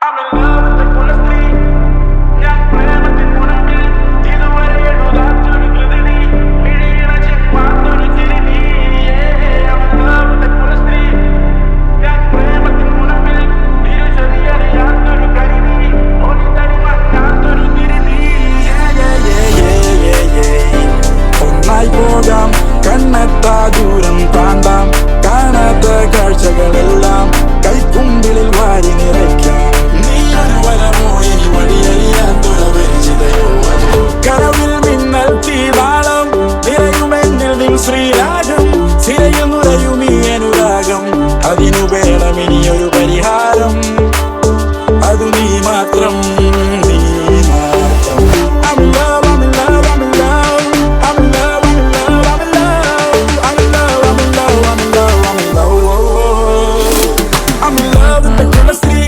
I'm in love with the chemistry. ഞാൻ പ്രേമത്തിൻ മുനമ്പിൽ ഇതുവരെ എഴുതാത്തൊരു കൃതി നീ മിഴിയിണ ചെപ്പാത്തൊരു ചിരി നീ. I'm in love with the chemistry. ഞാൻ പ്രേമത്തിൻ മുനമ്പിൽ തിരിച്ചറിയാത്തൊരു കരി നീ ഒളിതടി മങ്ങാത്തൊരു തിരി നീ. ഒന്നായി പോകാം, കണ്ണെത്താ ദൂരം താണ്ടാം, കാണാത്ത കാഴ്ചകളെല്ലാം കൈക്കുമ്പിളിൽ വാരി നിറയ്ക്കാം. കനവിൽ മിന്നൽ തീവാളം നിറയുമെന്നിൽ നിൻ ശ്രീരാഗം, സിരയിൽ നുറയും ഈ അനുരാഗം, അതിനു വേണമിനിയൊരു പരിഹാരം, അതു നീ മാത്രം, നീ മാത്രം. I'm in love, I'm in love, I'm in love, I'm in love, I'm in love, I'm in love, I'm in love, I'm in love, I'm in love, I'm in love, I'm in love with the chemistry.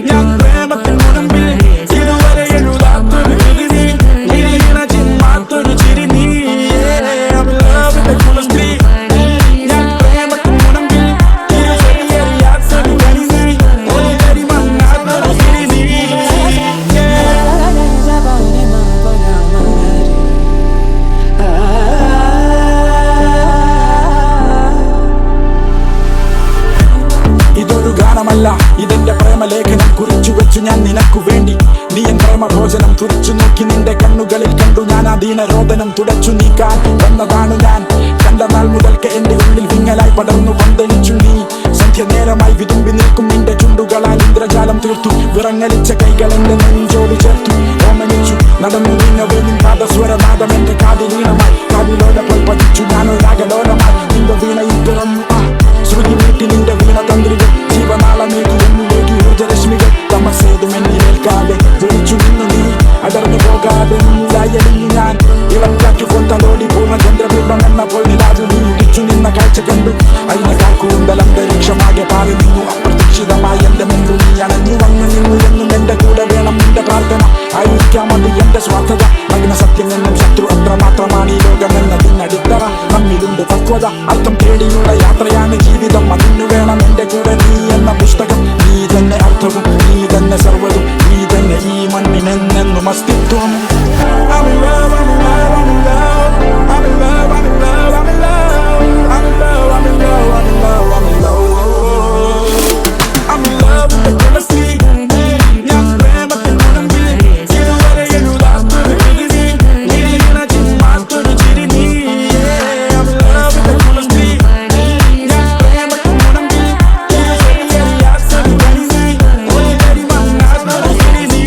ഞാൻ പ്രേമത്തിൻ മുനമ്പിൽ ഇതുവരെ എഴുതാത്തൊരു കൃതി നീ മിഴിയിണ ചെമ്മാത്തൊരു ചിരി നീ. I'm in love with the chemistry. ഞാൻ പ്രേമത്തിൻ മുനമ്പിൽ തിരിച്ചറിയാത്തൊരു കരി നീ ഒളിതടി മങ്ങാത്തൊരു ചിരി നീ. ഇതൊരു ഗാനമല്ല, ഇതെന്റെ പ്രേമലേഖനം കുറിച്ചു വെച്ചു ഞാൻ നിനക്കു വേണ്ടി. നീ എൻ പ്രേമഭോജനം തുറച്ചു നോക്കി നിന്റെ കണ്ണുകളിൽ കണ്ടു ഞാൻ ആ ദീനരോദനം തുടച്ചു നീക്കാൻ വന്നതാണു ഞാൻ. കണ്ട നാൾ മുതൽക്ക് എന്റെ ഉള്ളിൽ വിങ്ങലായി പടർന്നു വന്ദനിച്ചു നീ. സന്ധ്യ നേരമായി വിതുമ്പി നിൽക്കും നിന്റെ ചുണ്ടുകളാൽ ഇന്ദ്രജാലം തീർത്തു. വിറങ്ങലിച്ച കൈകൾ എന്റെ നെഞ്ചോട് ചേർത്തു. ഓമനിച്ചു നടന്നു നീങ്ങവേ നിൻ പാദസ്വരനാദം എന്റെ കാതിലീണമായി. കാതിലോലപ്പോൾ പതിച്ചു ഞാനൊരാകലോലമായി നിന്റെ വീണയിൽ തുറന്നു. ശ്രുതി നീട്ടി നിന്റെ വീണ തന്ത്രികൾ ജീവനാളമേകി എന്നിലേക്ക് ഊർജരശ്മികൾ. തമസേതും എന്നിലേൽക്കാതെ വിളിച്ചു നിന്നു നീ. അടർന്നു പോകാതെ നിന്നിലായലിഞ്ഞു ഞാൻ. ഇളക്കാറ്റു കൊണ്ടലോടി പൂർണ്ണചന്ദ്രബിംബം എന്നപ്പോൾ നിലാവിൽ നീ ഇടിച്ചു നിന്ന കാഴ്ച കണ്ടു. അതിനേക്കാൾ കൂടുതൽ അന്തരീക്ഷമാകെ പാറി നിന്നു. അപ്രതീക്ഷിതമായി എന്റെ മുൻപിൽ നീ അണഞ്ഞു വന്നു നിന്നു. എന്നും എന്റെ കൂടെ വേണം നിന്റെ പ്രാർത്ഥന. ആയിരിക്കാം അത് എന്റെ സ്വാർത്ഥത. നഗ്ന സത്യം എന്നും ശത്രു അത്രമാത്രമാണ് ഈ ലോകമെന്നതിനടിത്തറ. നമ്മിലുണ്ട് പക്വത, അർത്ഥം തേടിയുള്ള യാത്രയാണ് ജീവിതം. അതിനു വേണം എന്റെ കൂടെ നീ എന്ന പുസ്തകം. നീ തന്നെ അർത്ഥവും, നീ തന്നെ സർവ്വതും, നീ തന്നെ ഈ മണ്ണിനെന്നെന്നും അസ്തിത്വം. I'm in love, I'm in love, I'm in love, I'm in love, I'm in love, I'm in love, I'm in love, I'm in love, I'm in love, I'm in love, I'm in love with the chemistry. ഞാൻ പ്രേമത്തിൻ മുനമ്പിൽ ഇതുവരെ എഴുതാത്തൊരു കൃതി നീ മിഴിയിണ ചെമ്മാത്തൊരു ചിരി നീ. I'm in love with the chemistry. ഞാൻ പ്രേമത്തിൻ മുനമ്പിൽ തിരിച്ചറിയാത്തൊരു കരി നീ ഒളിതടി മങ്ങാത്തൊരു ചിരി നീ.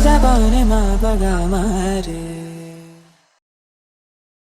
Sa pone ma paga mare.